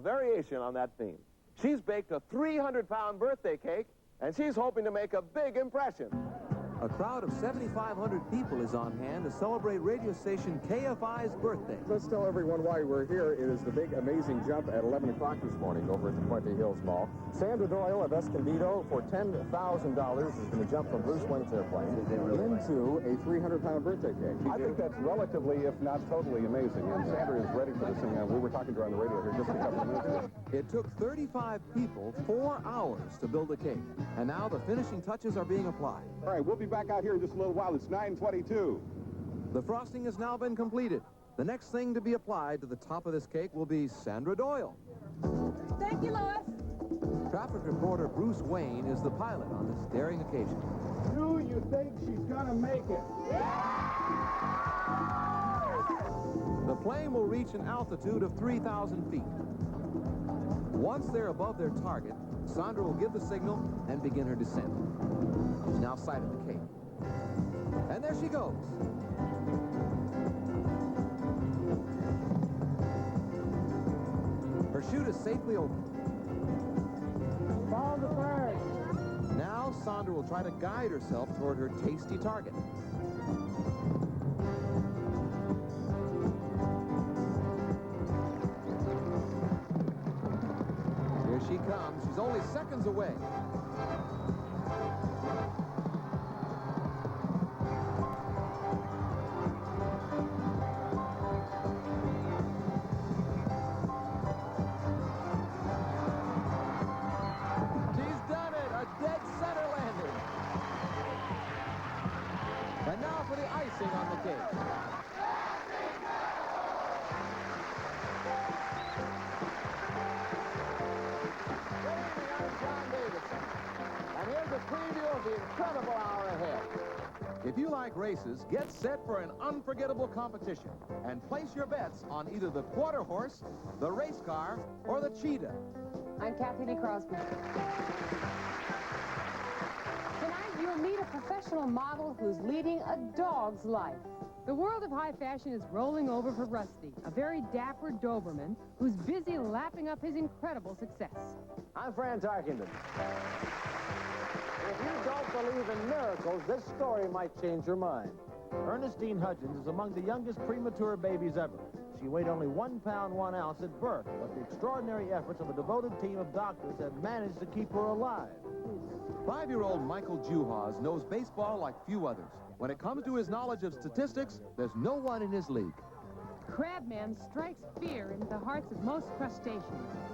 variation on that theme. She's baked a 300-pound birthday cake, and she's hoping to make a big impression. A crowd of 7,500 people is on hand to celebrate radio station KFI's birthday. Let's tell everyone why we're here. It is the big amazing jump at 11 o'clock this morning over at the Puente Hills Mall. Sandra Doyle of Escondido for $10,000 is going to jump from Bruce Wayne's airplane into a 300-pound birthday cake. I think that's relatively, if not totally, amazing. And Sandra is ready for this thing. We were talking to her on the radio here just a couple of minutes ago. It took 35 people 4 hours to build the cake, and now the finishing touches are being applied. All right, we'll be back out here in just a little while. It's 9:22. The frosting has now been completed. The next thing to be applied to the top of this cake will be Sandra Doyle. Thank you, Lois. Traffic reporter Bruce Wayne is the pilot on this daring occasion. Do you think she's gonna make it? The plane will reach an altitude of 3,000 feet. Once they're above their target, Sandra will give the signal and begin her descent. She's now sighted the cake. And there she goes. Her chute is safely open. Follow the flag. Now Sandra will try to guide herself toward her tasty target. Here she comes. She's only seconds away. And now for the icing on the cake. I'm John Davidson, and here's a preview of the incredible hour ahead. If you like races, get set for an unforgettable competition and place your bets on either the quarter horse, the race car, or the cheetah. I'm Kathy Lee Crosby. Tonight, you'll meet a professional model who's leading a dog's life. The world of high fashion is rolling over for Rusty, a very dapper Doberman who's busy lapping up his incredible success. I'm Fran Tarkington. If you don't believe in miracles, this story might change your mind. Ernestine Hudgens is among the youngest premature babies ever. She weighed only 1 pound 1 ounce at birth, but the extraordinary efforts of a devoted team of doctors have managed to keep her alive. 5-year-old Michael Juhas knows baseball like few others. When it comes to his knowledge of statistics, there's no one in his league. Crabman strikes fear into the hearts of most crustaceans.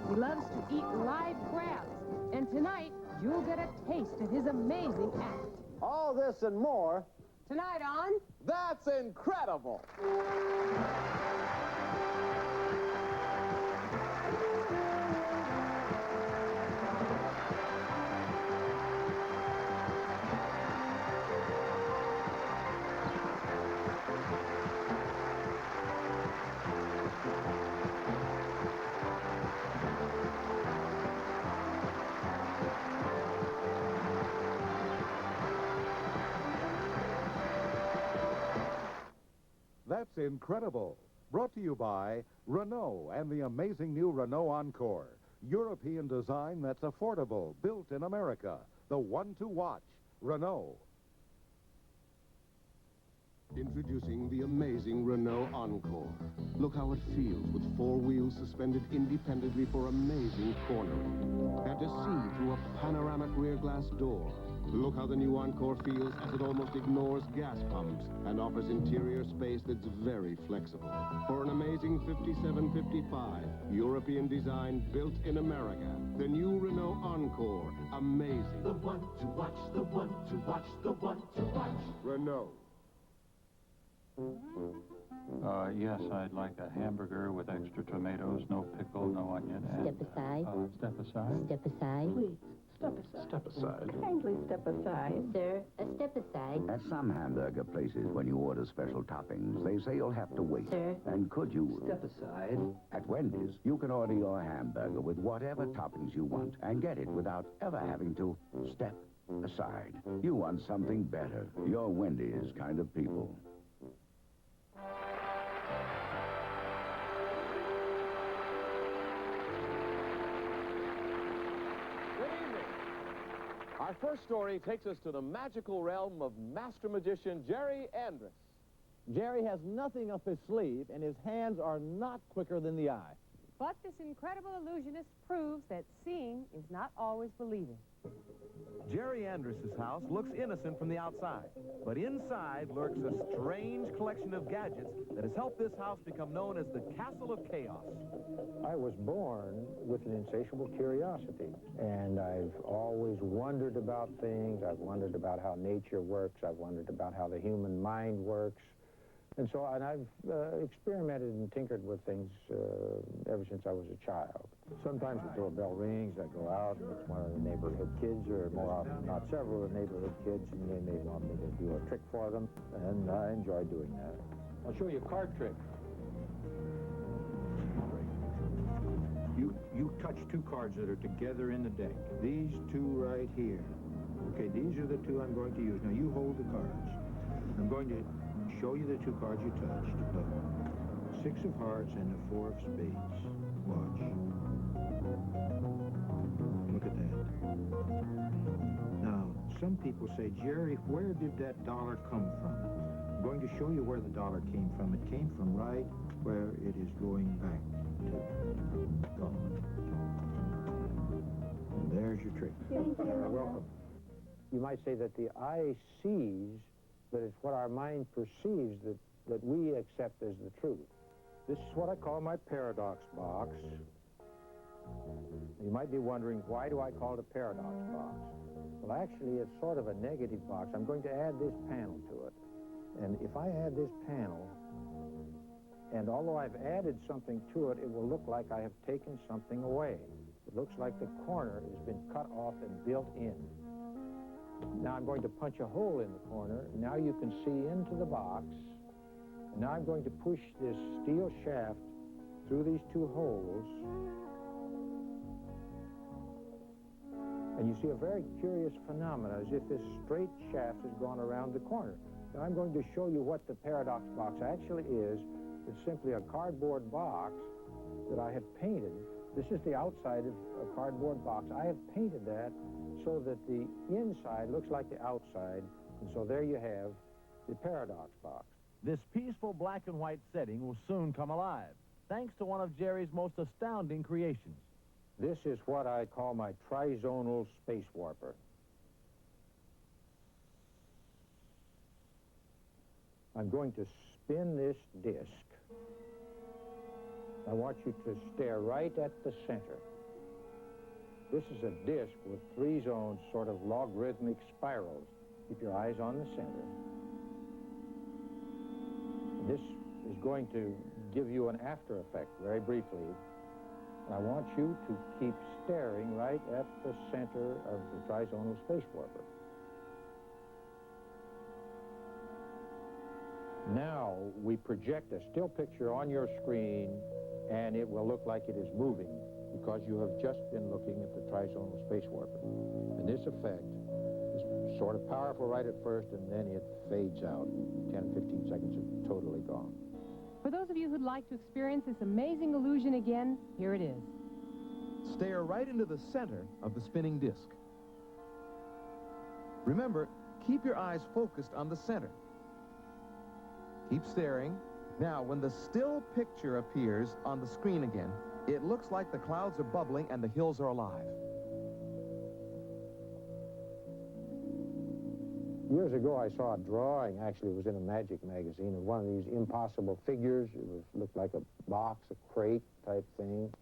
He loves to eat live crabs. And tonight, you'll get a taste of his amazing act. All this and more. Tonight on... That's incredible! That's incredible. Brought to you by Renault and the amazing new Renault Encore. European design that's affordable, built in America. The one to watch. Renault. Introducing the amazing Renault Encore. Look how it feels with 4 wheels suspended independently for amazing cornering. And to see through a panoramic rear glass door. Look how the new Encore feels as it almost ignores gas pumps and offers interior space that's very flexible. For an amazing 5755, European design built in America. The new Renault Encore. Amazing. The one to watch, the one to watch, the one to watch. Renault. Yes, I'd like a hamburger with extra tomatoes, no pickle, no onion, and... Step aside. Step aside? Step aside. Please, step aside. Step aside. Kindly step aside. Sir, a step aside. At some hamburger places, when you order special toppings, they say you'll have to wait. Sir. And could you... Step aside. At Wendy's, you can order your hamburger with whatever toppings you want and get it without ever having to step aside. You want something better. You're Wendy's kind of people. Our first story takes us to the magical realm of master magician Jerry Andrus. Jerry has nothing up his sleeve, and his hands are not quicker than the eye. But this incredible illusionist proves that seeing is not always believing. Jerry Andrus's house looks innocent from the outside, but inside lurks a strange collection of gadgets that has helped this house become known as the Castle of Chaos. I was born with an insatiable curiosity, and I've always wondered about things. I've wondered about how nature works. I've wondered about how the human mind works. And I've experimented and tinkered with things ever since I was a child. Sometimes the doorbell rings, I go out, and it's one of the neighborhood kids, or more often not several of the neighborhood kids, and they may want me to do a trick for them, and I enjoy doing that. I'll show you a card trick. You touch two cards that are together in the deck. These two right here. Okay, these are the two I'm going to use. Now you hold the cards. I'm going to show you the two cards you touched. Look. 6 of hearts and the 4 of spades. Watch. Look at that. Now, some people say, Jerry, where did that dollar come from? I'm going to show you where the dollar came from. It came from right where it is going back to. Gone. And there's your trick. You're welcome. You might say that the eye sees, but it's what our mind perceives that we accept as the truth. This is what I call my paradox box. You might be wondering, why do I call it a paradox box? Well, actually, it's sort of a negative box. I'm going to add this panel to it. And if I add this panel, and although I've added something to it, it will look like I have taken something away. It looks like the corner has been cut off and built in. Now I'm going to punch a hole in the corner. Now you can see into the box. And now I'm going to push this steel shaft through these 2 holes. And you see a very curious phenomenon, as if this straight shaft has gone around the corner. Now I'm going to show you what the paradox box actually is. It's simply a cardboard box that I have painted. This is the outside of a cardboard box. I have painted that so that the inside looks like the outside. And so there you have the paradox box. This peaceful black and white setting will soon come alive, thanks to one of Jerry's most astounding creations. This is what I call my trizonal space warper. I'm going to spin this disc. I want you to stare right at the center. This is a disc with 3 zones, sort of logarithmic spirals. Keep your eyes on the center. This is going to give you an after effect very briefly. And I want you to keep staring right at the center of the trizonal space warper. Now we project a still picture on your screen, and it will look like it is moving because you have just been looking at the trizonal space warper. And this effect is sort of powerful right at first, and then it fades out. 10, 15 seconds, it's totally gone. For those of you who'd like to experience this amazing illusion again, here it is. Stare right into the center of the spinning disc. Remember, keep your eyes focused on the center. Keep staring. Now, when the still picture appears on the screen again, it looks like the clouds are bubbling and the hills are alive. Years ago, I saw a drawing, actually it was in a magic magazine, of one of these impossible figures. It looked like a box, a crate type thing.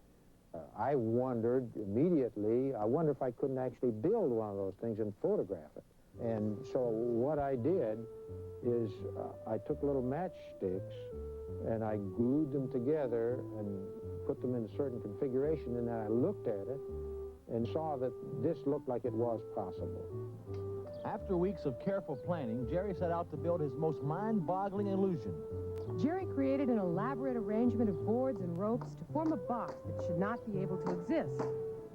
I wondered immediately, I wonder if I couldn't actually build one of those things and photograph it. And so what I did is I took little matchsticks and I glued them together and put them in a certain configuration, and then I looked at it and saw that this looked like it was possible. After weeks of careful planning, Jerry set out to build his most mind-boggling illusion. Jerry created an elaborate arrangement of boards and ropes to form a box that should not be able to exist.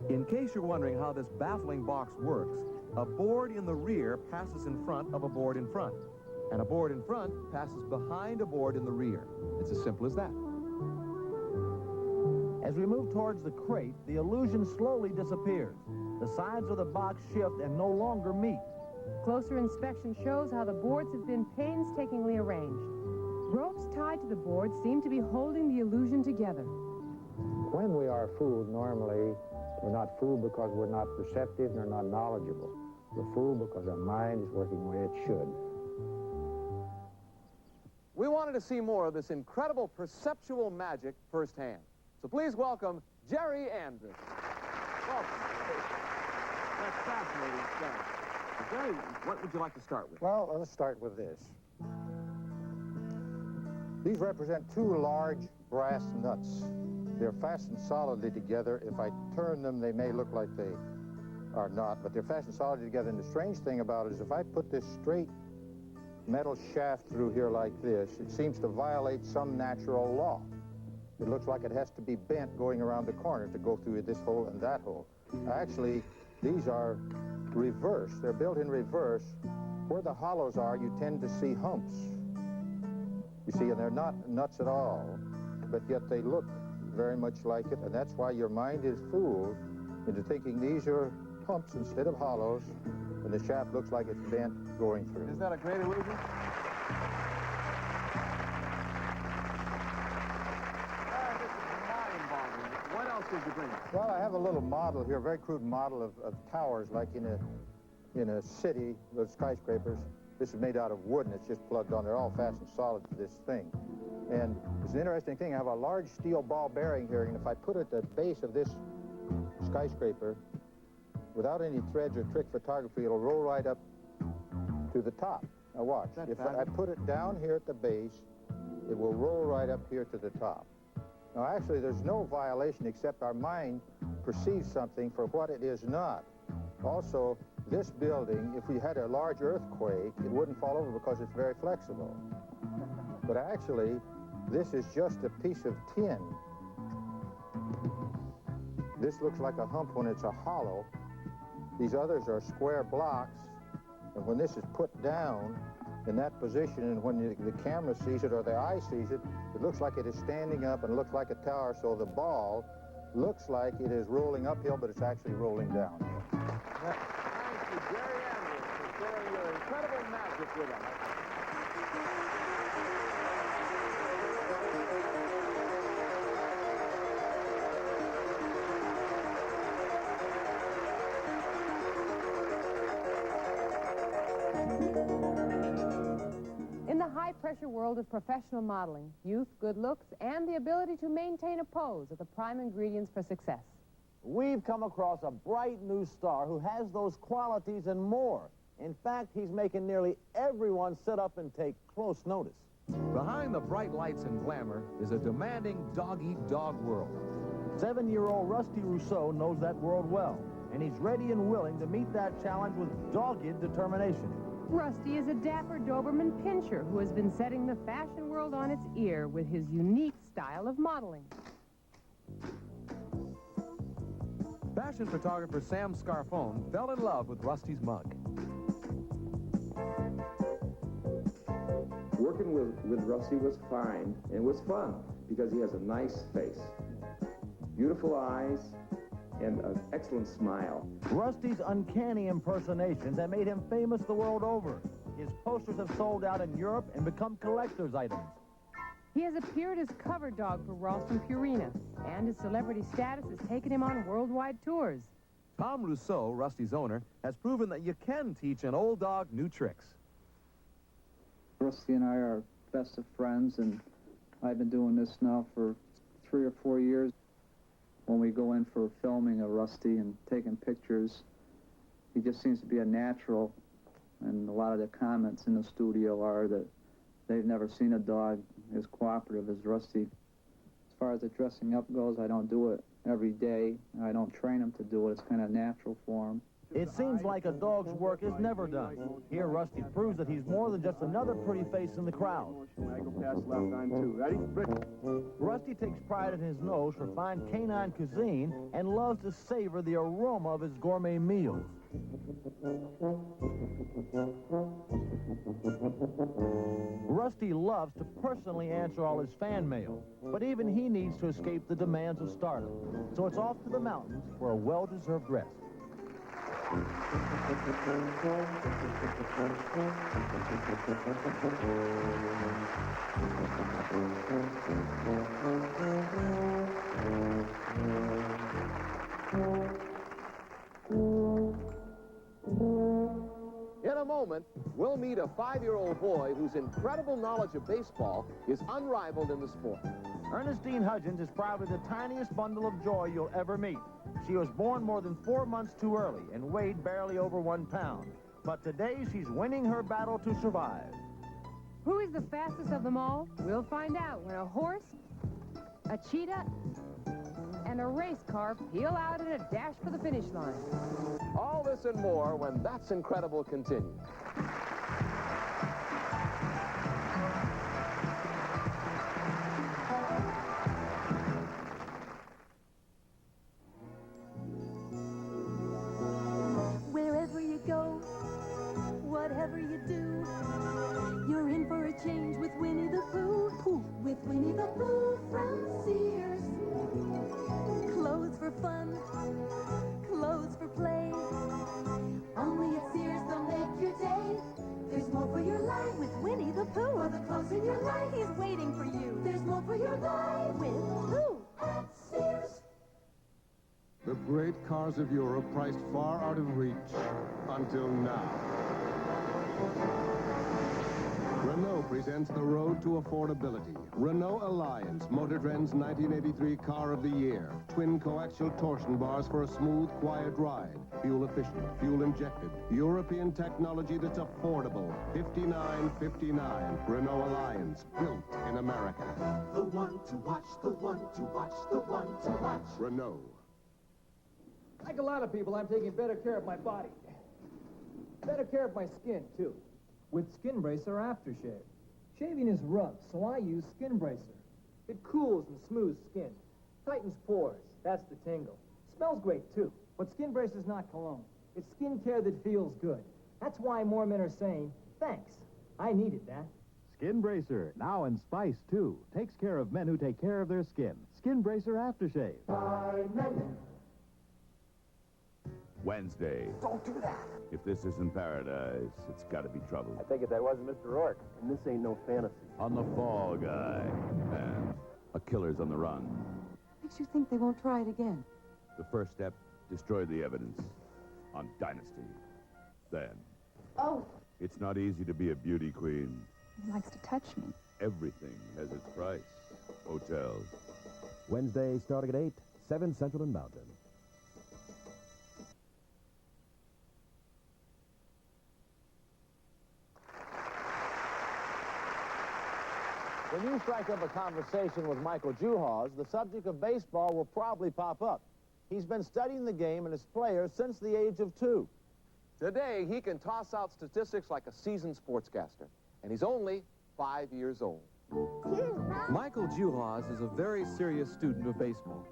In case you're wondering how this baffling box works, a board in the rear passes in front of a board in front, and a board in front passes behind a board in the rear. It's as simple as that. As we move towards the crate, the illusion slowly disappears. The sides of the box shift and no longer meet. Closer inspection shows how the boards have been painstakingly arranged. Ropes tied to the boards seem to be holding the illusion together. When we are fooled, normally, we're not fooled because we're not perceptive nor not knowledgeable. We're fooled because our mind is working the way it should. We wanted to see more of this incredible perceptual magic firsthand. So please welcome Jerry Andrus. Welcome. That's fascinating stuff. Jerry, what would you like to start with? Well, let's start with this. These represent two large brass nuts. They're fastened solidly together. If I turn them, they may look like they are not, but they're fastened solidly together. And the strange thing about it is if I put this straight metal shaft through here like this, it seems to violate some natural law. It looks like it has to be bent going around the corner to go through this hole and that hole. Actually, these are reversed. They're built in reverse. Where the hollows are, you tend to see humps. You see, and they're not nuts at all, but yet they look very much like it, and that's why your mind is fooled into thinking these are humps instead of hollows, and the shaft looks like it's bent going through. Is that a great illusion? This is mind-boggling. What else did you bring us? Well, I have a little model here, a very crude model of towers, like in a city, those skyscrapers. This is made out of wood, and it's just plugged on. They're all fastened solid to this thing. And it's an interesting thing. I have a large steel ball bearing here, and if I put it at the base of this skyscraper, without any threads or trick photography, it'll roll right up to the top. Now watch. If I put it down here at the base, it will roll right up here to the top. Now actually, there's no violation except our mind perceives something for what it is not. Also, this building, if we had a large earthquake, it wouldn't fall over because it's very flexible. But actually, this is just a piece of tin. This looks like a hump when it's a hollow. These others are square blocks, and when this is put down in that position, and when the camera sees it or the eye sees it, it looks like it is standing up and looks like a tower, so the ball looks like it is rolling uphill, but it's actually rolling downhill. Thank you, Jerry Andrus, for sharing your incredible magic with us. In the high-pressure world of professional modeling, youth, good looks, and the ability to maintain a pose are the prime ingredients for success. We've come across a bright new star who has those qualities and more. In fact, he's making nearly everyone sit up and take close notice. Behind the bright lights and glamour is a demanding dog-eat-dog world. 7-year-old Rusty Rousseau knows that world well, and he's ready and willing to meet that challenge with dogged determination. Rusty is a dapper Doberman pinscher who has been setting the fashion world on its ear with his unique style of modeling. Fashion photographer Sam Scarfone fell in love with Rusty's mug. Working with Rusty was fine, and it was fun because he has a nice face, beautiful eyes, and an excellent smile. Rusty's uncanny impersonations have made him famous the world over. His posters have sold out in Europe and become collector's items. He has appeared as cover dog for Ralston Purina, and his celebrity status has taken him on worldwide tours. Tom Rousseau, Rusty's owner, has proven that you can teach an old dog new tricks. Rusty and I are best of friends, and I've been doing this now for 3 or 4 years. When we go in for filming of Rusty and taking pictures, he just seems to be a natural, and a lot of the comments in the studio are that they've never seen a dog as cooperative as Rusty. As far as the dressing up goes, I don't do it every day. I don't train him to do it. It's kind of natural for him. It seems like a dog's work is never done. Here, Rusty proves that he's more than just another pretty face in the crowd. I go past left on two. Ready? Rusty takes pride in his nose for fine canine cuisine and loves to savor the aroma of his gourmet meals. Rusty loves to personally answer all his fan mail, but even he needs to escape the demands of stardom. So it's off to the mountains for a well-deserved rest. In a moment, we'll meet a 5-year-old boy whose incredible knowledge of baseball is unrivaled in the sport. Ernestine Hudgens is probably the tiniest bundle of joy you'll ever meet. She was born more than 4 months too early and weighed barely over 1 pound. But today, she's winning her battle to survive. Who is the fastest of them all? We'll find out when a horse, a cheetah, and a race car peel out in a dash for the finish line. All this and more when That's Incredible continues. Wherever you go, whatever you do, you're in for a change with Winnie the Pooh. With Winnie the Pooh from Sears. Clothes for fun, clothes for play. Only at Sears they'll make your day. There's more for your life with Winnie the Pooh. For the clothes in your life, he's waiting for you. There's more for your life with Pooh at Sears. The great cars of Europe priced far out of reach until now. Renault presents the road to affordability. Renault Alliance, Motor Trend's 1983 Car of the Year. Twin coaxial torsion bars for a smooth, quiet ride. Fuel efficient, fuel injected. European technology that's affordable. $59.59. Renault Alliance, built in America. The one to watch, the one to watch, the one to watch. Renault. Like a lot of people, I'm taking better care of my body. Better care of my skin, too. With Skin Bracer Aftershave. Shaving is rough, so I use Skin Bracer. It cools and smooths skin. Tightens pores. That's the tingle. Smells great, too. But Skin Bracer's not cologne. It's skin care that feels good. That's why more men are saying, thanks. I needed that. Skin Bracer, now in spice, too. Takes care of men who take care of their skin. Skin Bracer Aftershave. Wednesday. Don't do that. If this isn't paradise, it's got to be trouble. I take it that wasn't Mr. Rourke. And this ain't no fantasy. On the Fall Guy. And a killer's on the run. Makes you think they won't try it again. The first step, destroy the evidence. On Dynasty. Then. Oh. It's not easy to be a beauty queen. He likes to touch me. Everything has its price. Hotels. Wednesday, starting at 8, 7 Central and Mountain. When you strike up a conversation with Michael Juhasz, the subject of baseball will probably pop up. He's been studying the game and its players since the age of 2. Today, he can toss out statistics like a seasoned sportscaster, and he's only 5 years old. Michael Juhasz is a very serious student of baseball.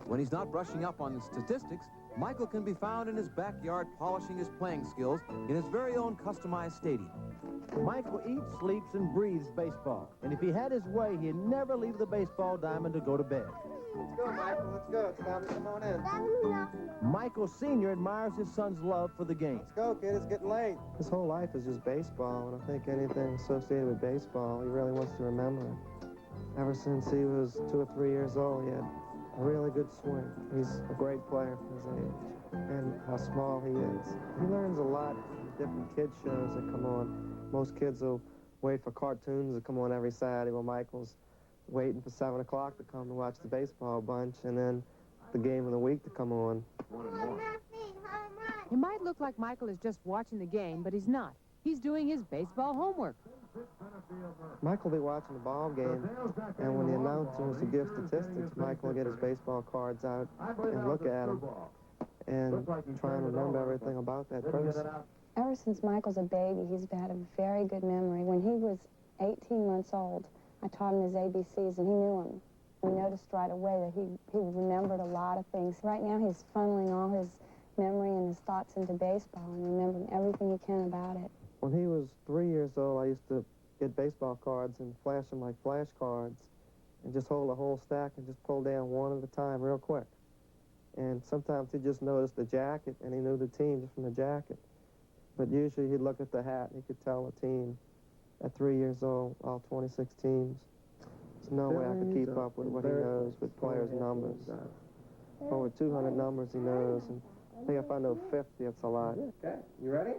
When he's not brushing up on the statistics, Michael can be found in his backyard polishing his playing skills in his very own customized stadium. Michael eats, sleeps, and breathes baseball. And if he had his way, he'd never leave the baseball diamond to go to bed. Let's go, Michael. Let's go. It's time to come on in. Michael Sr. admires his son's love for the game. Let's go, kid. It's getting late. His whole life is just baseball, and I think anything associated with baseball, he really wants to remember it. Ever since he was 2 or 3 years old, he had a really good swing. He's a great player for his age, and how small he is. He learns a lot from different kid shows that come on. Most kids will wait for cartoons that come on every Saturday. Well, Michael's waiting for 7 o'clock to come to watch the baseball bunch, and then the game of the week to come on. It might look like Michael is just watching the game, but he's not. He's doing his baseball homework. Michael will be watching the ball game, and when the announcers will give statistics, Michael will get his baseball cards out and look at them. and try and remember everything about that person. Ever since Michael's a baby, he's had a very good memory. When he was 18 months old, I taught him his ABCs, and he knew them. We noticed right away that he remembered a lot of things. Right now, he's funneling all his memory and his thoughts into baseball and remembering everything he can about it. When he was 3 years old, I used to get baseball cards and flash them like flashcards and just hold a whole stack and just pull down one at a time real quick. And sometimes he just noticed the jacket, and he knew the team just from the jacket. But usually he'd look at the hat, and he could tell the team at 3 years old, all 26 teams. There's no way I could keep up with what he knows with players' numbers. Over 200 numbers he knows, and I think if I know 50, it's a lot. Okay, you ready?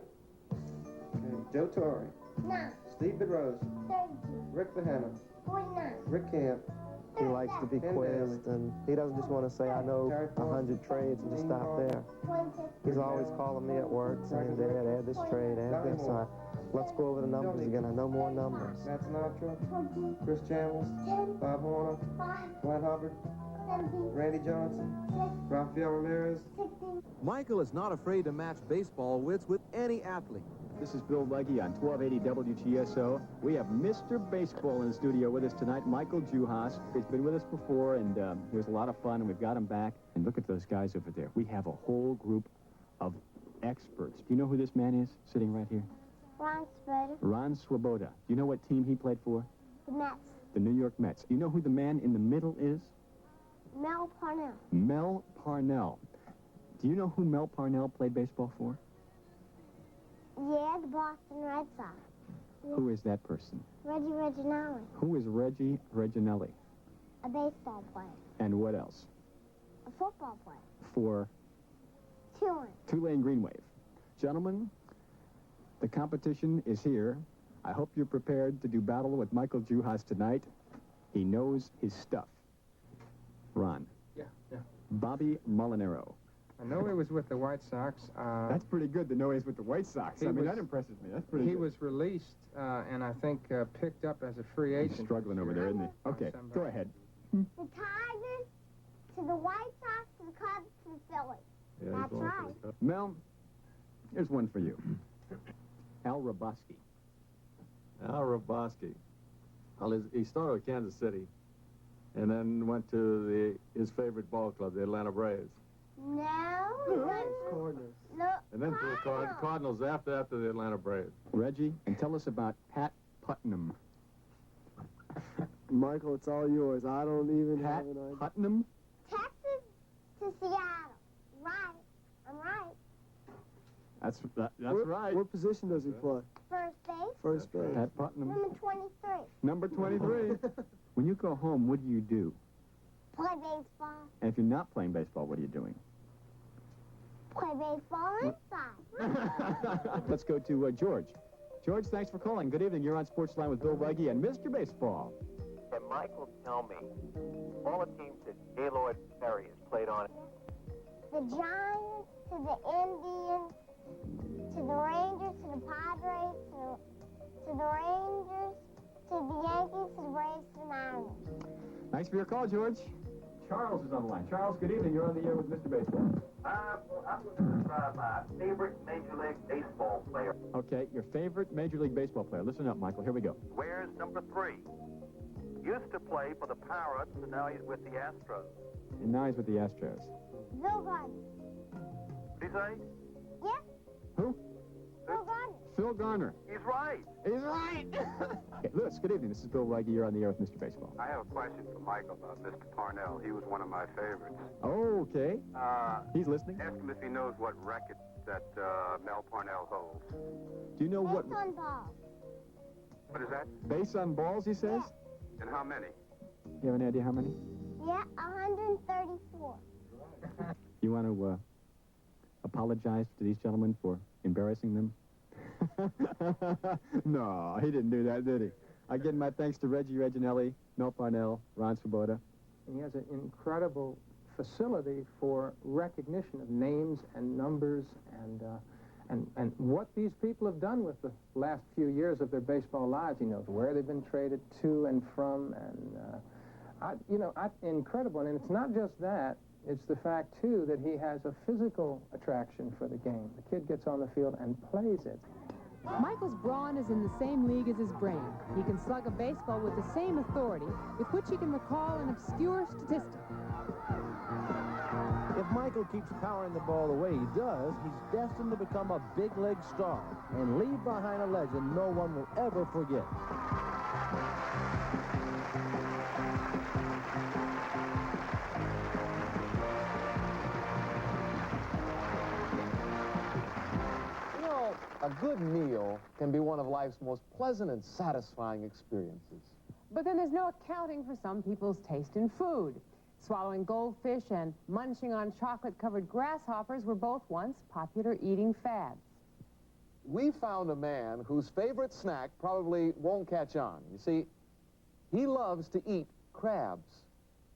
Okay. Joe Torre. No. Steve Bedrose. 30. Rick Behenna. 49. Rick Camp. He likes to be quizzed, and he doesn't just want to say, I know 100 trades and just stop there. 26. He's always calling me at work saying, Dad, add this trade, add this. Let's go over the numbers again. I know more numbers. Matt Sinatra, Chris Chandler, Bob Horner, Dwight Hubbard, Randy Johnson, Rafael Ramirez. Michael is not afraid to match baseball wits with any athlete. This is Bill Legge on 1280 WGSO. We have Mr. Baseball in the studio with us tonight, Michael Juhas. He's been with us before, and it was a lot of fun, and we've got him back. And look at those guys over there. We have a whole group of experts. Do you know who this man is sitting right here? Ron Swoboda. Ron Swoboda. Do you know what team he played for? The Mets. The New York Mets. Do you know who the man in the middle is? Mel Parnell. Mel Parnell. Do you know who Mel Parnell played baseball for? Yeah, the Boston Red Sox. Who is that person? Reggie Reginelli. Who is Reggie Reginelli? A baseball player. And what else? A football player. For? Tulane Green Wave. Gentlemen, the competition is here. I hope you're prepared to do battle with Michael Juhas tonight. He knows his stuff. Ron. Yeah. Bobby Molinaro. I know he was with the White Sox. That's pretty good to know he's with the White Sox. That impresses me. That's pretty good. He was released and I think picked up as a free agent. He's struggling over there, isn't he? Okay, go ahead. The Tigers to the White Sox to the Cubs to the Phillies. Yeah, that's right. Mel, here's one for you. Al Raboski. Al Raboski. Well, he started with Kansas City and then went to his favorite ball club, the Atlanta Braves. No. Cardinals. No. And then to the Cardinals after the Atlanta Braves. Reggie, and tell us about Pat Putnam. Michael, it's all yours. I don't even have an idea. Putnam? Texas to Seattle. Right. I'm right. That's right. What position does he play? First base. First base. Pat Putnam. Number 23. Number 23. When you go home, what do you do? Play baseball. And if you're not playing baseball, what are you doing? Play baseball inside. Let's go to George. George, thanks for calling. Good evening. You're on Sports Line with Bill Legge and Mr. Baseball. Can Michael tell me all the teams that Gaylord Perry has played on? The Giants to the Indians to the Rangers to the Padres to the Rangers to the Yankees to the Braves to the Mariners. Thanks for your call, George. Charles is on the line. Charles, good evening. You're on the air with Mr. Baseball. I'm going to describe my favorite Major League Baseball player. Okay, your favorite Major League Baseball player. Listen up, Michael. Here we go. Where's number 3? Used to play for the Pirates, and now he's with the Astros. And now he's with the Astros. Bill Gardner. What do you say? Yeah. Who? Bill Gardner. Phil Garner. He's right. He's right. Okay, Lewis, good evening. This is Bill Legge. You're on the air with Mr. Baseball. I have a question for Michael about Mr. Parnell. He was one of my favorites. Oh, okay. He's listening. Ask him if he knows what record that Mel Parnell holds. Do you know what? Base on balls. What is that? Base on balls, he says? And how many? You have any idea how many? Yeah, 134. You want to apologize to these gentlemen for embarrassing them? No, he didn't do that, did he? Again, my thanks to Reggie Reginelli, Mel Parnell, Ron Swoboda. And he has an incredible facility for recognition of names and numbers and what these people have done with the last few years of their baseball lives. He knows where they've been traded to and from, and incredible. And it's not just that. It's the fact, too, that he has a physical attraction for the game. The kid gets on the field and plays it. Michael's brawn is in the same league as his brain. He can slug a baseball with the same authority with which he can recall an obscure statistic. If Michael keeps powering the ball the way he does, he's destined to become a big-league star and leave behind a legend no one will ever forget. You know, a good meal can be one of life's most pleasant and satisfying experiences. But then there's no accounting for some people's taste in food. Swallowing goldfish and munching on chocolate-covered grasshoppers were both once popular eating fads. We found a man whose favorite snack probably won't catch on. You see, he loves to eat crabs.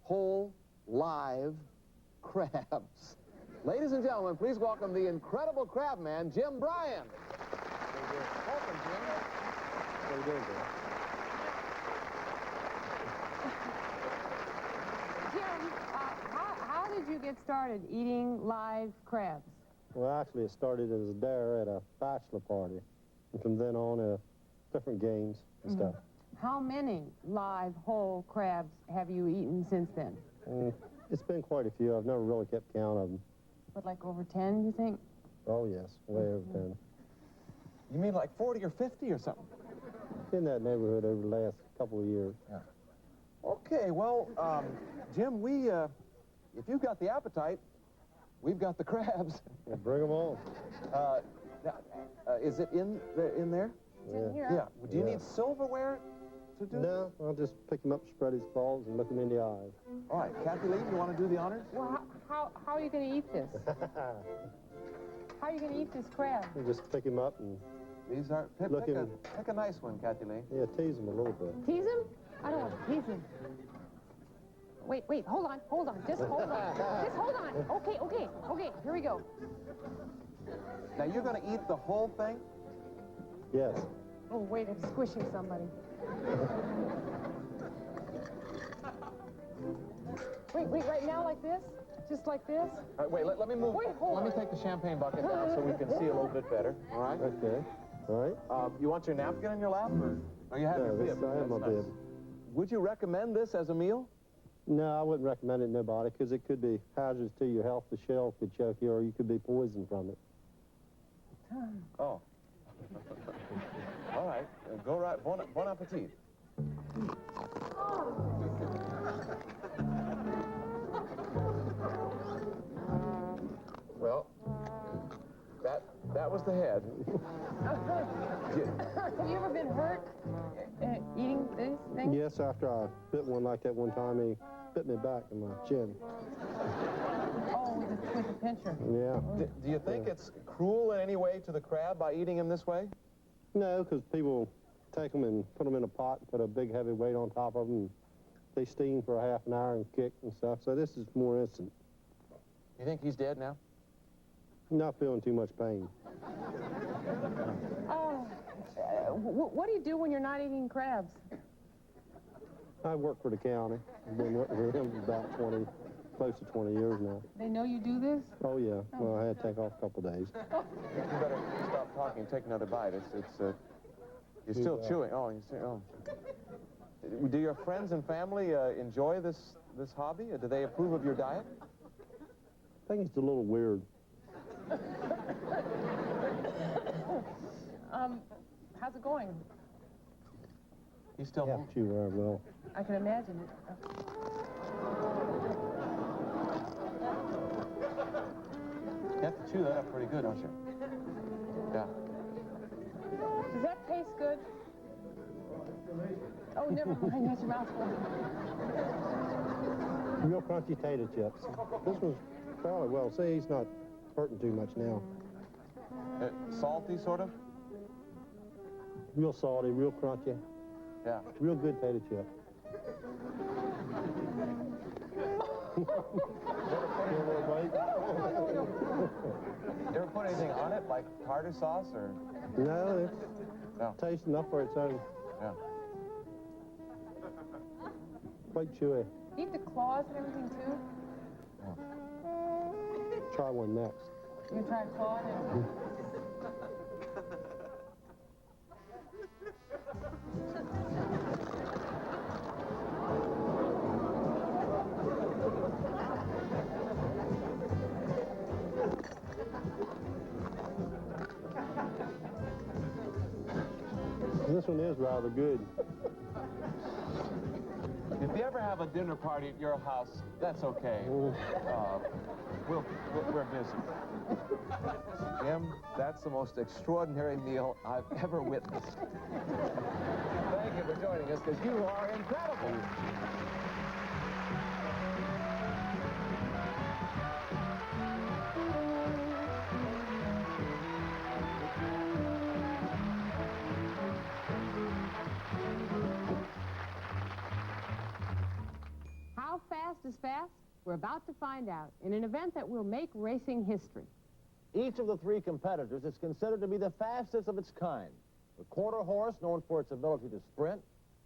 Whole, live crabs. Ladies and gentlemen, please welcome the incredible crab man, Jim Bryan. Welcome, Jim. How you doing, Jim? Jim, how did you get started eating live crabs? Well, actually, it started as a dare at a bachelor party. And from then on, different games and stuff. How many live whole crabs have you eaten since then? It's been quite a few. I've never really kept count of them. What, like over 10, you think? Oh, yes, way over 10. You mean like 40 or 50 or something? In that neighborhood over the last couple of years. Yeah. Okay, well, Jim, if you've got the appetite, we've got the crabs. Yeah, bring them on. Is it in there? Yeah. Yeah. Do you need silverware to do? No, I'll just pick him up, spread his balls, and look him in the eyes. All right, Kathy Lee, you want to do the honors? Well, how are you going to eat this? How are you going to eat this crab? You just pick him up and These are pick a nice one, Kathy Lee. Yeah, tease him a little bit. Tease him? I don't want to tease him. Wait, hold on, just hold on. Just hold on. Okay, here we go. Now, you're going to eat the whole thing? Yes. Oh, wait, I'm squishing somebody. Wait, right now like this? Just like this? All right, wait, let me move. Wait, hold Let me on. take the champagne bucket down so we can see a little bit better. All right? Okay. All right. You want your napkin in your lap, or you have your bib? I have my That's nice. bib. Would you recommend this as a meal? No, I wouldn't recommend it to nobody because it could be hazardous to your health. The shell could choke you, or you could be poisoned from it. Oh. All right. Go right. Bon appetit. Well, that was the head. Have you ever been hurt eating these things? Yes, after I bit one like that one time, he bit me back in my chin. Oh, with the pincher. Yeah. Do you think it's cruel in any way to the crab by eating him this way? No, because people take them and put them in a pot and put a big heavy weight on top of them. And they steam for a half an hour and kick and stuff. So this is more instant. You think he's dead now? Not feeling too much pain. What do you do when you're not eating crabs? I work for the county. I've been working for him for about close to 20 years now. They know you do this? Oh, yeah. Well, I had to take off a couple days. You better stop talking and take another bite. You're still chewing. Do your friends and family enjoy this hobby? Do they approve of your diet? I think it's a little weird. How's it going? He's still home. Chew very well. I can imagine it. You have to chew that up pretty good, don't you? Yeah. Does that taste good? Oh, never mind. That's your mouth full. Real crunchy tater chips. This one's fairly well. See, he's not hurting too much now. Salty, sort of? Real salty, real crunchy. Yeah. Real good tater chip. You ever put anything on it, like tartar sauce or? No, it tastes enough for its own. Yeah. Quite chewy. Eat the claws and everything, too? Yeah. try one next. You try clawing it? This one is rather good. If you ever have a dinner party at your house, that's okay. We're busy. Jim, that's the most extraordinary meal I've ever witnessed. Thank you for joining us, because you are incredible. How fast is fast? We're about to find out in an event that will make racing history. Each of the three competitors is considered to be the fastest of its kind. The quarter horse, known for its ability to sprint,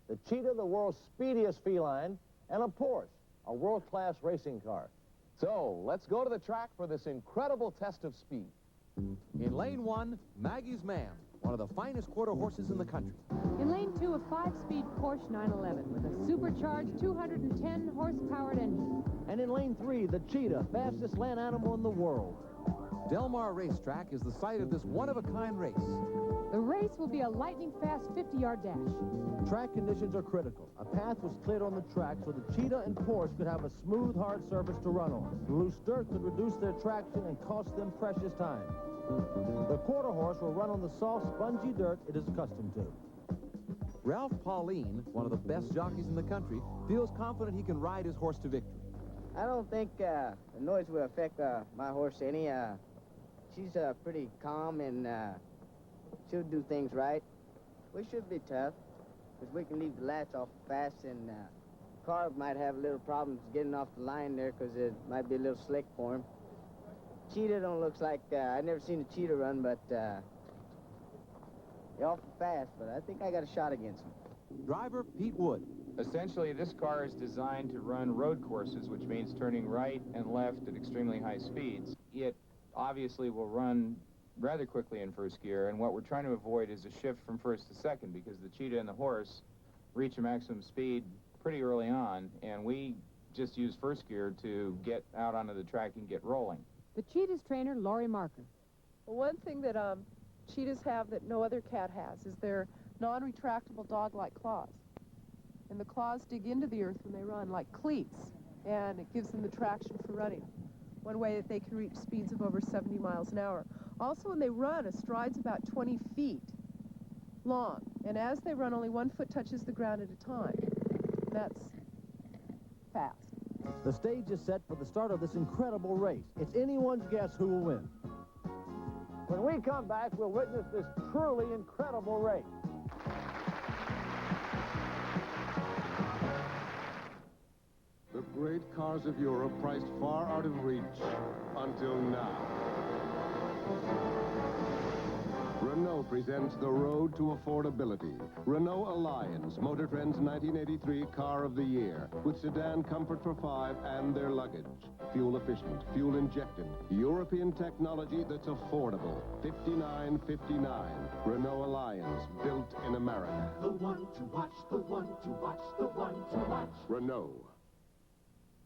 the cheetah, the world's speediest feline, and a Porsche, a world-class racing car. So, let's go to the track for this incredible test of speed. In lane 1, Maggie's Man, one of the finest quarter horses in the country. In lane 2, a 5-speed Porsche 911 with a supercharged 210-horsepowered engine. And in lane 3, the cheetah, fastest land animal in the world. Del Mar Racetrack is the site of this one-of-a-kind race. The race will be a lightning-fast 50-yard dash. Track conditions are critical. A path was cleared on the track so the cheetah and Porsche could have a smooth, hard surface to run on. Loose dirt could reduce their traction and cost them precious time. The quarter horse will run on the soft, spongy dirt it is accustomed to. Ralph Pauline, one of the best jockeys in the country, feels confident he can ride his horse to victory. I don't think the noise will affect my horse any. She's pretty calm and she'll do things right. We should be tough because we can leave the latch off fast, and car might have a little problems getting off the line there because it might be a little slick for him. Cheetah don't look like, I've never seen a cheetah run, but they're awful fast, but I think I got a shot against them. Driver Pete Wood. Essentially, this car is designed to run road courses, which means turning right and left at extremely high speeds. It obviously will run rather quickly in first gear, and what we're trying to avoid is a shift from first to second, because the cheetah and the horse reach a maximum speed pretty early on, and we just use first gear to get out onto the track and get rolling. The cheetah's trainer, Laurie Marker. Well, one thing that cheetahs have that no other cat has is their non-retractable dog-like claws. And the claws dig into the earth when they run like cleats, and it gives them the traction for running. One way that they can reach speeds of over 70 miles an hour. Also, when they run, a stride's about 20 feet long, and as they run, only 1 foot touches the ground at a time. That's fast. The stage is set for the start of this incredible race. It's anyone's guess who will win. When we come back, we'll witness this truly incredible race. The great cars of Europe priced far out of reach until now. Renault presents the road to affordability. Renault Alliance, Motor Trend's 1983 Car of the Year, with sedan comfort for 5 and their luggage. Fuel efficient, fuel injected, European technology that's affordable. $59.59. Renault Alliance, built in America. The one to watch, the one to watch, the one to watch. Renault.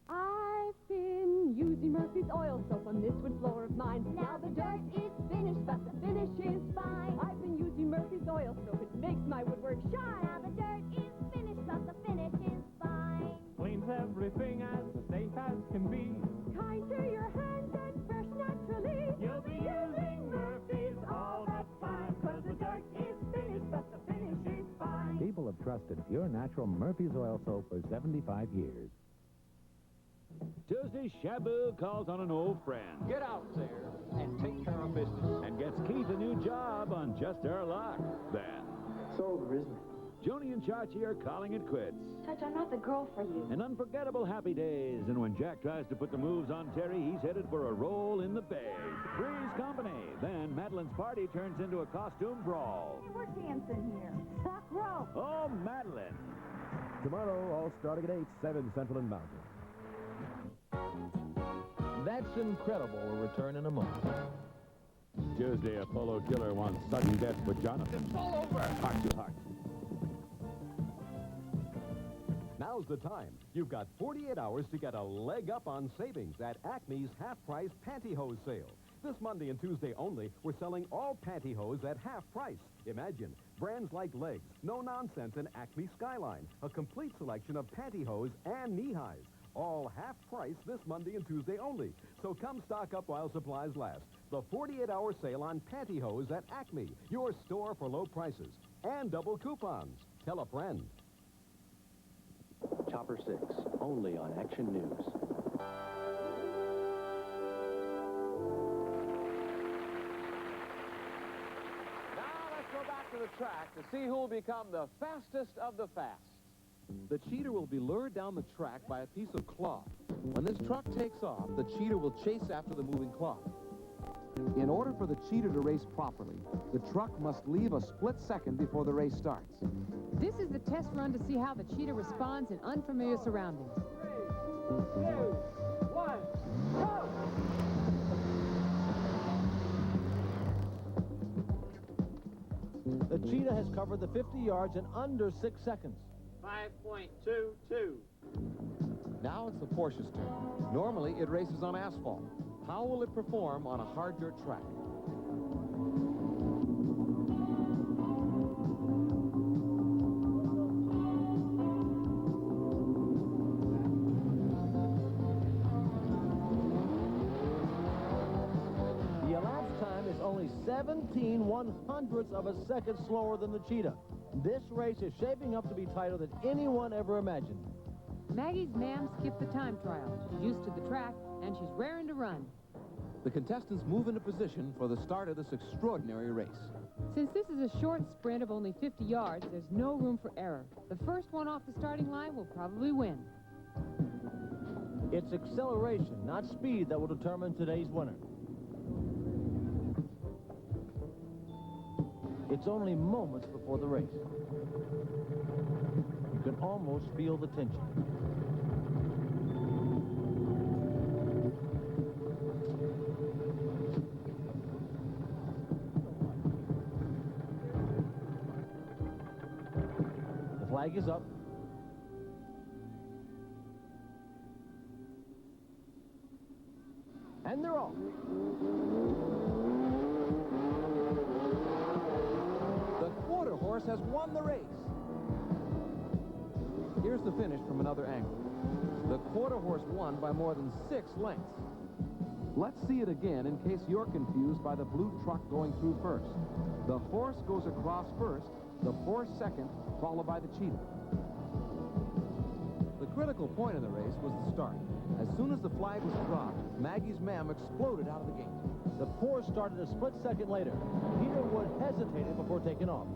I've been using Murphy's oil soap on this wood floor of mine. Now the dirt is finished, but the finish is fine. I've been using Murphy's oil soap. It makes my woodwork shine. Now the dirt is finished, but the finish is fine. Cleans everything as safe as can be. Kind to your hands and fresh naturally. You'll be using Murphy's all the time, 'cause the dirt is finished, but the finish is fine. People have trusted pure natural Murphy's oil soap for 75 years. Tuesday, Shabu calls on an old friend. Get out there and take care of business. And gets Keith a new job on Just Our Luck. Then, It's over, isn't it? Joni and Chachi are calling it quits. Touch, I'm not the girl for you. An unforgettable happy days, and when Jack tries to put the moves on Terry, he's headed for a roll in the bay. Three's Company. Then Madeline's party turns into a costume brawl. Hey, we're dancing here. Suck rope. Oh, Madeline. Tomorrow, all starting at 8, 7 Central and Mountain. That's Incredible will return in a moment. Tuesday, Apollo killer wants sudden death for Jonathan. It's all over. Heart to heart. Now's the time. You've got 48 hours to get a leg up on savings at Acme's half-price pantyhose sale. This Monday and Tuesday only, we're selling all pantyhose at half price. Imagine, brands like Legs, No Nonsense, and Acme Skyline. A complete selection of pantyhose and knee-highs. All half price this Monday and Tuesday only. So come stock up while supplies last. The 48-hour sale on pantyhose at Acme, your store for low prices. And double coupons. Tell a friend. Chopper 6, only on Action News. Go back to the track to see who will become the fastest of the fast. The cheater will be lured down the track by a piece of cloth. When this truck takes off, the cheater will chase after the moving cloth. In order for the cheater to race properly, the truck must leave a split second before the race starts. This is the test run to see how the cheater responds in unfamiliar surroundings. 3, 2, 1, go! The cheetah has covered the 50 yards in under 6 seconds. 5.22. Now it's the Porsche's turn. Normally, it races on asphalt. How will it perform on a hard dirt track? The elapsed time is only 17 one-hundredths of a second slower than the cheetah. This race is shaping up to be tighter than anyone ever imagined. Maggie's mam skipped the time trial. She's used to the track, and she's raring to run. The contestants move into position for the start of this extraordinary race. Since this is a short sprint of only 50 yards, there's no room for error. The first one off the starting line will probably win. It's acceleration, not speed, that will determine today's winner. It's only moments before the race. You can almost feel the tension. The flag is up. And they're off. The quarter horse has won the race. Here's the finish from another angle. The quarter horse won by more than 6 lengths. Let's see it again in case you're confused by the blue truck going through first. The horse goes across first, the horse second, followed by the cheetah. The critical point of the race was the start. As soon as the flag was dropped, Maggie's mam exploded out of the gate. The Porsche started a split second later. Peter Wood hesitated before taking off.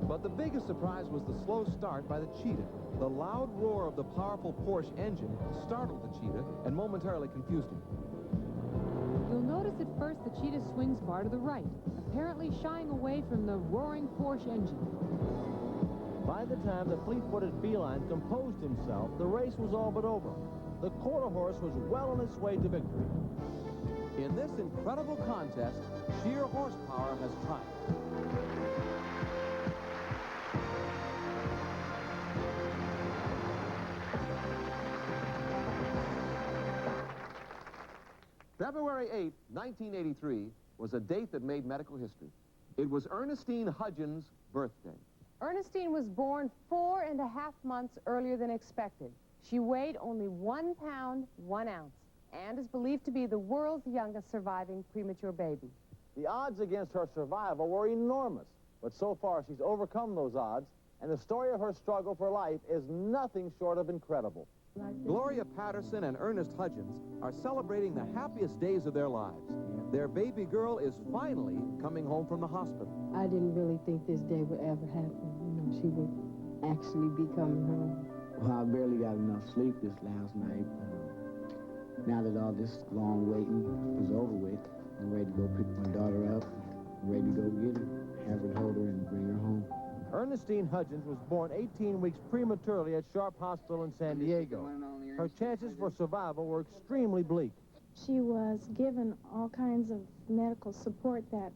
But the biggest surprise was the slow start by the cheetah. The loud roar of the powerful Porsche engine startled the cheetah and momentarily confused him. You'll notice at first the cheetah swings far to the right, apparently shying away from the roaring Porsche engine. By the time the fleet-footed feline composed himself, the race was all but over. The quarter horse was well on its way to victory. In this incredible contest, sheer horsepower has triumphed. February 8, 1983, was a date that made medical history. It was Ernestine Hudgens' birthday. Ernestine was born 4.5 months earlier than expected. She weighed only 1 pound, 1 ounce, and is believed to be the world's youngest surviving premature baby. The odds against her survival were enormous, but so far she's overcome those odds, and the story of her struggle for life is nothing short of incredible. Gloria Patterson and Ernest Hudgens are celebrating the happiest days of their lives. Their baby girl is finally coming home from the hospital. I didn't really think this day would ever happen. You know, she would actually be coming home. Well, I barely got enough sleep this last night. Now that all this long waiting is over with, I'm ready to go pick my daughter up. I'm ready to go get her, have her, hold her, and bring her home. Ernestine Hudgens was born 18 weeks prematurely at Sharp Hospital in San Diego. Her chances for survival were extremely bleak. She was given all kinds of medical support that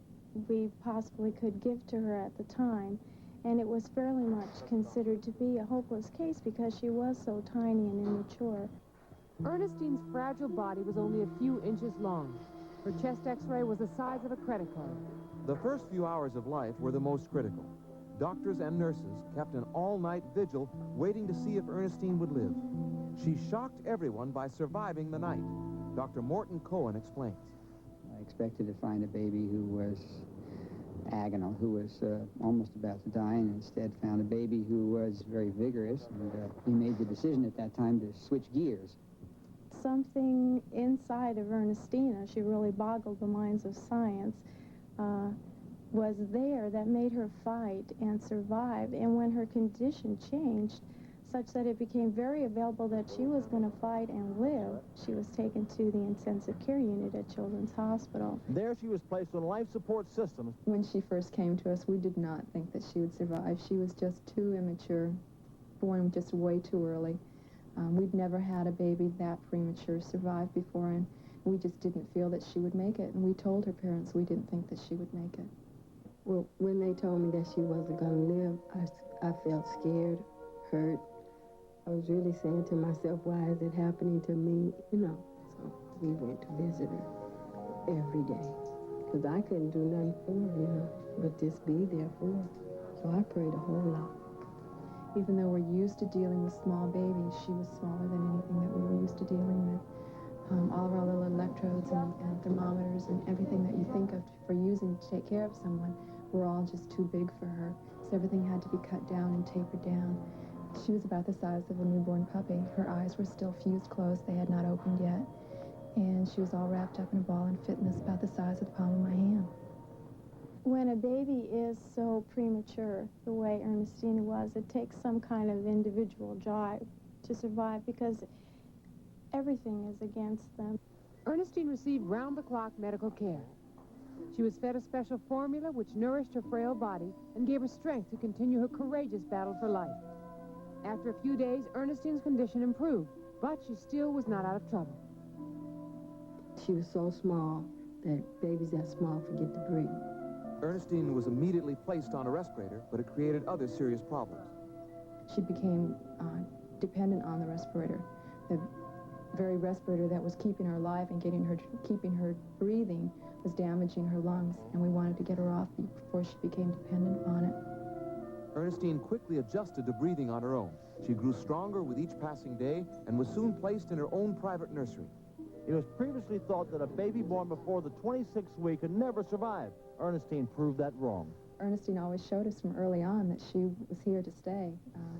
we possibly could give to her at the time, and it was fairly much considered to be a hopeless case because she was so tiny and immature. Ernestine's fragile body was only a few inches long. Her chest x-ray was the size of a credit card. The first few hours of life were the most critical. Doctors and nurses kept an all-night vigil waiting to see if Ernestine would live. She shocked everyone by surviving the night. Dr. Morton Cohen explains. I expected to find a baby who was agonal, who was almost about to die, and instead found a baby who was very vigorous, and we made the decision at that time to switch gears. Something inside of Ernestina, she really boggled the minds of science, was there that made her fight and survive. And when her condition changed, such that it became very available that she was going to fight and live, she was taken to the intensive care unit at Children's Hospital. There she was placed on life support systems. When she first came to us, we did not think that she would survive. She was just too immature, born just way too early. We'd never had a baby that premature survive before, and we just didn't feel that she would make it. And we told her parents we didn't think that she would make it. Well, when they told me that she wasn't going to live, I felt scared, hurt. I was really saying to myself, why is it happening to me? You know, so we went to visit her every day. Because I couldn't do nothing for her, you know, but just be there for her. So I prayed a whole lot. Even though we're used to dealing with small babies, she was smaller than anything that we were used to dealing with. All of our little electrodes and thermometers and everything that you think of for using to take care of someone were all just too big for her. So everything had to be cut down and tapered down. She was about the size of a newborn puppy. Her eyes were still fused closed. They had not opened yet. And she was all wrapped up in a ball and fitness about the size of the palm of my hand. When a baby is so premature, the way Ernestina was, it takes some kind of individual drive to survive because everything is against them. Ernestine received round-the-clock medical care. She was fed a special formula which nourished her frail body and gave her strength to continue her courageous battle for life. After a few days, Ernestine's condition improved, but she still was not out of trouble. She was so small that babies that small forget to breathe. Ernestine was immediately placed on a respirator, but it created other serious problems. She became dependent on the respirator. The very respirator that was keeping her alive and keeping her breathing was damaging her lungs, and we wanted to get her off before she became dependent on it. Ernestine quickly adjusted to breathing on her own. She grew stronger with each passing day and was soon placed in her own private nursery. It was previously thought that a baby born before the 26th week could never survive. Ernestine proved that wrong. Ernestine always showed us from early on that she was here to stay.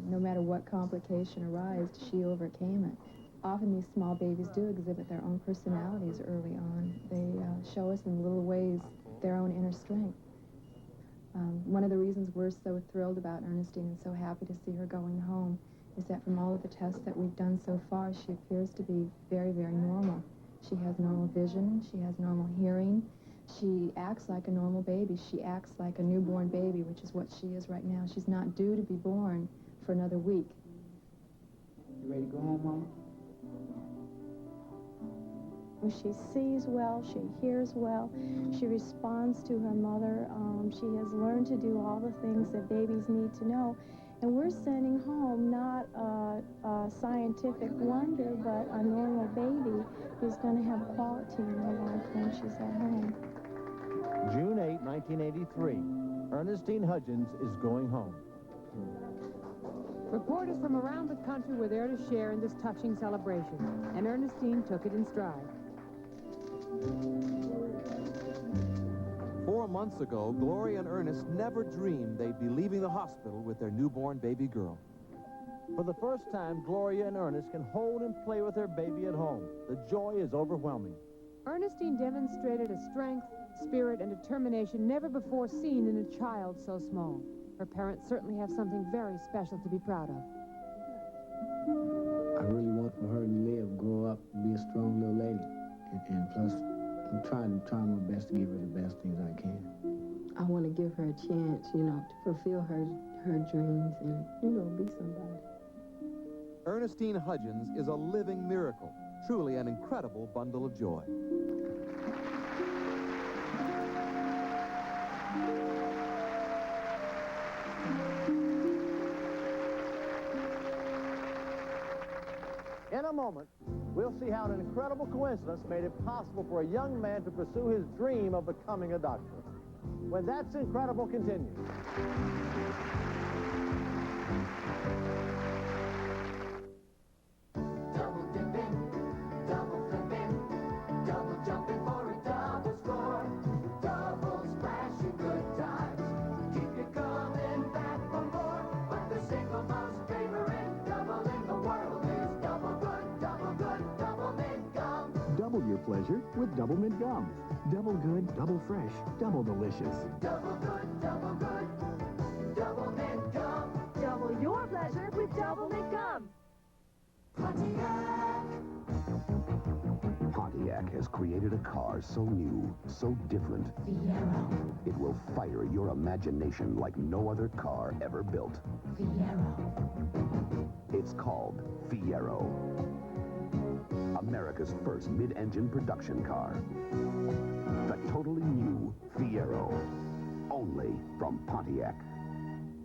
No matter what complication arose, she overcame it. Often these small babies do exhibit their own personalities early on. They show us in little ways their own inner strength. One of the reasons we're so thrilled about Ernestine and so happy to see her going home is that from all of the tests that we've done so far, she appears to be very, very normal. She has normal vision, she has normal hearing, she acts like a normal baby, she acts like a newborn baby, which is what she is right now. She's not due to be born for another week. You ready to go home, Mama? She sees well, she hears well, she responds to her mother. She has learned to do all the things that babies need to know. And we're sending home not a scientific wonder, but a normal baby who's going to have quality in her life when she's at home. June 8, 1983. Ernestine Hudgens is going home. Reporters from around the country were there to share in this touching celebration, and Ernestine took it in stride. 4 months ago, Gloria and Ernest never dreamed they'd be leaving the hospital with their newborn baby girl. For the first time, Gloria and Ernest can hold and play with their baby at home. The joy is overwhelming. Ernestine demonstrated a strength, spirit, and determination never before seen in a child so small. Her parents certainly have something very special to be proud of. I really want for her to live, grow up, and be a strong little lady. And plus, I'm trying my best to give her the best things I can. I want to give her a chance, you know, to fulfill her dreams and, you know, be somebody. Ernestine Hudgens is a living miracle. Truly an incredible bundle of joy. In a moment, we'll see how an incredible coincidence made it possible for a young man to pursue his dream of becoming a doctor. When That's Incredible continues. Double dipping, double flipping, double jumping for a double score. Double splashing good times, keep you coming back for more. But the single most favorite double in the world is double good, double mint gum. Double your pleasure with Double Mint Gum. Double good, double fresh, double delicious. Double good, double mint gum. Double your pleasure with Double Mint Gum. Pontiac. Pontiac has created a car so new, so different. Fiero. It will fire your imagination like no other car ever built. Fiero. It's called Fiero. America's first mid-engine production car. The totally new Fiero. Only from Pontiac.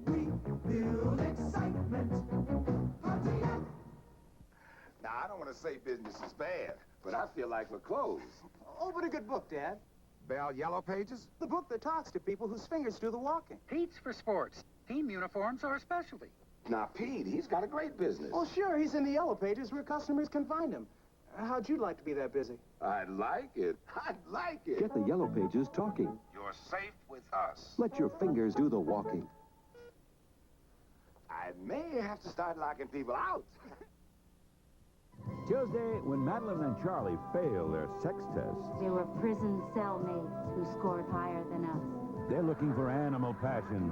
We feel excitement. Pontiac. Now, I don't want to say business is bad, but I feel like we're closed. Open a good book, Dad. Bell Yellow Pages? The book that talks to people whose fingers do the walking. Pete's for sports. Team uniforms are a specialty. Now, Pete, he's got a great business. Oh, sure, he's in the Yellow Pages where customers can find him. How'd you like to be that busy? I'd like it. I'd like it. Get the Yellow Pages talking. You're safe with us. Let your fingers do the walking. I may have to start locking people out. Tuesday, when Madeline and Charlie fail their sex test, They were prison cellmates who scored higher than us. they're looking for animal passion.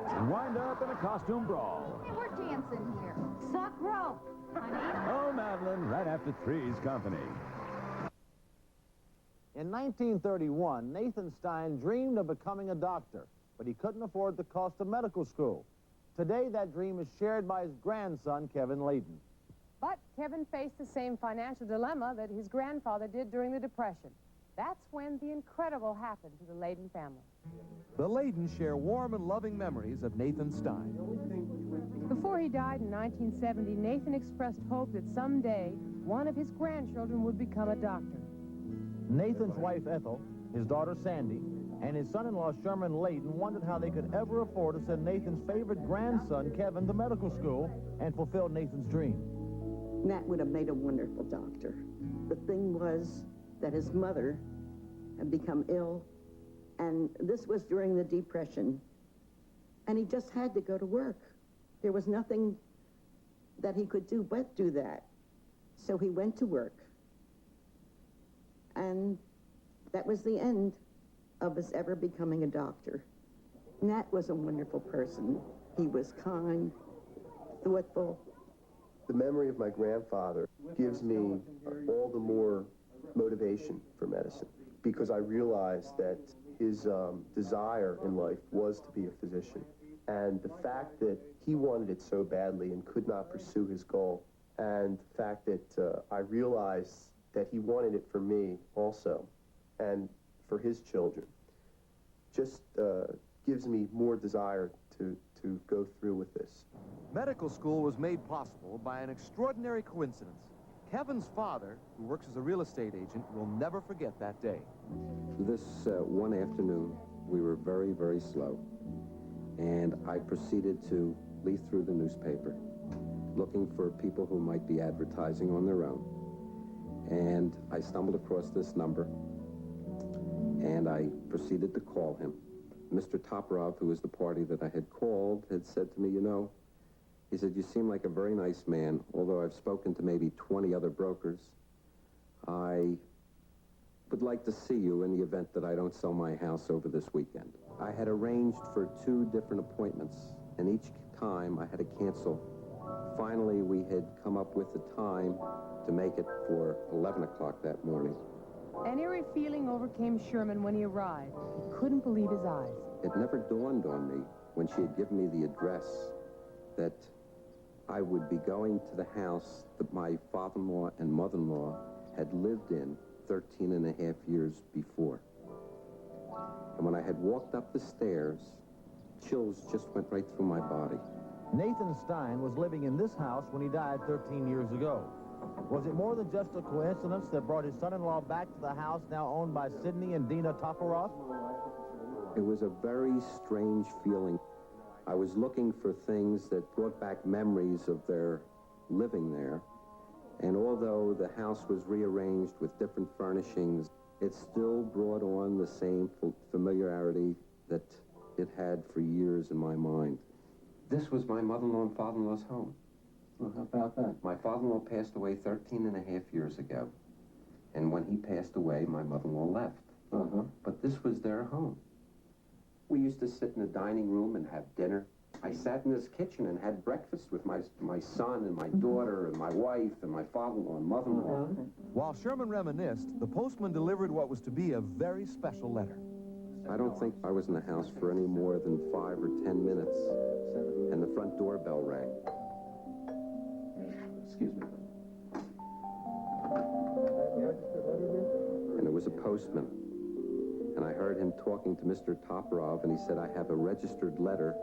And wind up in a costume brawl. Hey, we're dancing here. Suck rope, honey. Oh, Madeline, right after Three's Company. In 1931, Nathan Stein dreamed of becoming a doctor, but he couldn't afford the cost of medical school. Today, that dream is shared by his grandson, Kevin Ladin. But Kevin faced the same financial dilemma that his grandfather did during the Depression. That's when the incredible happened to the Ladin family. The Ladins share warm and loving memories of Nathan Stein. Before he died in 1970, Nathan expressed hope that someday one of his grandchildren would become a doctor. Nathan's wife, Ethel, his daughter, Sandy, and his son-in-law, Sherman Ladin, wondered how they could ever afford to send Nathan's favorite grandson, Kevin, to medical school and fulfill Nathan's dream. Nat would have made a wonderful doctor. The thing was that his mother had become ill, and this was during the Depression, and he just had to go to work. There was nothing that he could do but do that. So he went to work, and that was the end of us ever becoming a doctor. Nat was a wonderful person. He was kind, thoughtful. The memory of my grandfather gives me all the more motivation for medicine, because I realized that his desire in life was to be a physician. And the fact that he wanted it so badly and could not pursue his goal, and the fact that I realized that he wanted it for me also, and for his children, just gives me more desire to go through with this. Medical school was made possible by an extraordinary coincidence. Kevin's father, who works as a real estate agent, will never forget that day. This one afternoon, we were very, very slow, and I proceeded to leaf through the newspaper, looking for people who might be advertising on their own. And I stumbled across this number, and I proceeded to call him. Mr. Toporov, who was the party that I had called, had said to me, you know, he said, you seem like a very nice man, although I've spoken to maybe 20 other brokers. I would like to see you in the event that I don't sell my house over this weekend. I had arranged for 2 different appointments, and each time I had to cancel. Finally, we had come up with the time to make it for 11 o'clock that morning. An eerie feeling overcame Sherman when he arrived. He couldn't believe his eyes. It never dawned on me when she had given me the address that I would be going to the house that my father-in-law and mother-in-law had lived in 13 and a half years before. And when I had walked up the stairs, chills just went right through my body. Nathan Stein was living in this house when he died 13 years ago. Was it more than just a coincidence that brought his son-in-law back to the house now owned by Sidney and Dina Toporov? It was a very strange feeling. I was looking for things that brought back memories of their living there. And although the house was rearranged with different furnishings, it still brought on the same familiarity that it had for years in my mind. This was my mother-in-law and father-in-law's home. Well, how about that? My father-in-law passed away 13 and a half years ago. And when he passed away, my mother-in-law left. But this was their home. We used to sit in the dining room and have dinner. I sat in this kitchen and had breakfast with my son and my daughter and my wife and my father-in-law and mother-in-law. While Sherman reminisced, the postman delivered what was to be a very special letter. I don't think I was in the house for any more than 5 or 10 minutes, and the front doorbell rang. Excuse me. And it was a postman. And I heard him talking to Mr. Toporov, and he said, "I have a registered letter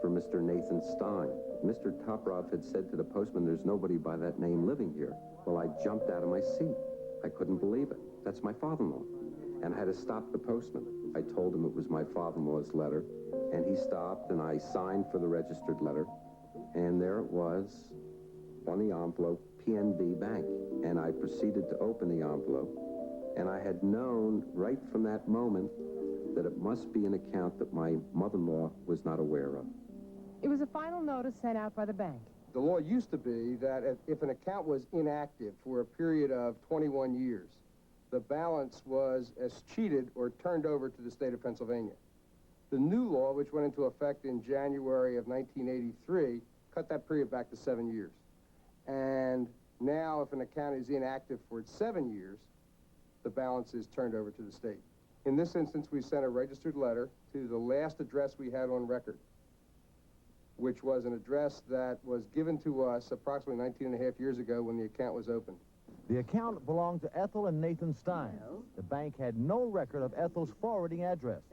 for Mr. Nathan Stein." Mr. Toporov had said to the postman, "There's nobody by that name living here." Well, I jumped out of my seat. I couldn't believe it. That's my father-in-law. And I had to stop the postman. I told him it was my father-in-law's letter, and he stopped, and I signed for the registered letter. And there it was on the envelope, PNB Bank. And I proceeded to open the envelope. And I had known right from that moment that it must be an account that my mother-in-law was not aware of. It was a final notice sent out by the bank. The law used to be that if an account was inactive for a period of 21 years, the balance was escheated or turned over to the state of Pennsylvania. The new law, which went into effect in January of 1983, cut that period back to 7 years. And now, if an account is inactive for 7 years, the balance is turned over to the state. In this instance, we sent a registered letter to the last address we had on record, which was an address that was given to us approximately 19 and a half years ago when the account was opened. The account belonged to Ethel and Nathan Stein. The bank had no record of Ethel's forwarding address.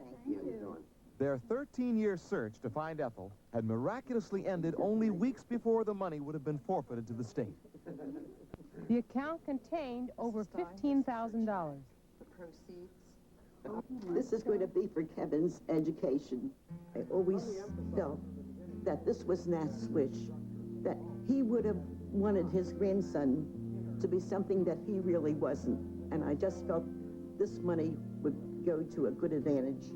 Their 13-year search to find Ethel had miraculously ended only weeks before the money would have been forfeited to the state. The account contained over $15,000. The proceeds. This is going to be for Kevin's education. I always felt that this was Nat's wish, that he would have wanted his grandson to be something that he really wasn't. And I just felt this money would go to a good advantage,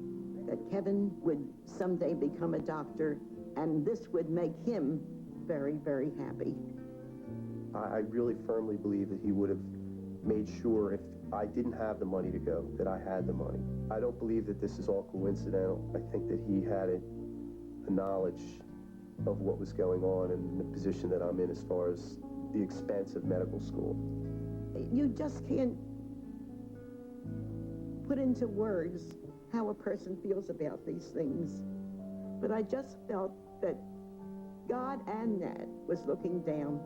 that Kevin would someday become a doctor, and this would make him very, very happy. I really firmly believe that he would have made sure if I didn't have the money to go, that I had the money. I don't believe that this is all coincidental. I think that he had a knowledge of what was going on and the position that I'm in as far as the expense of medical school. You just can't put into words how a person feels about these things. But I just felt that God and Nat was looking down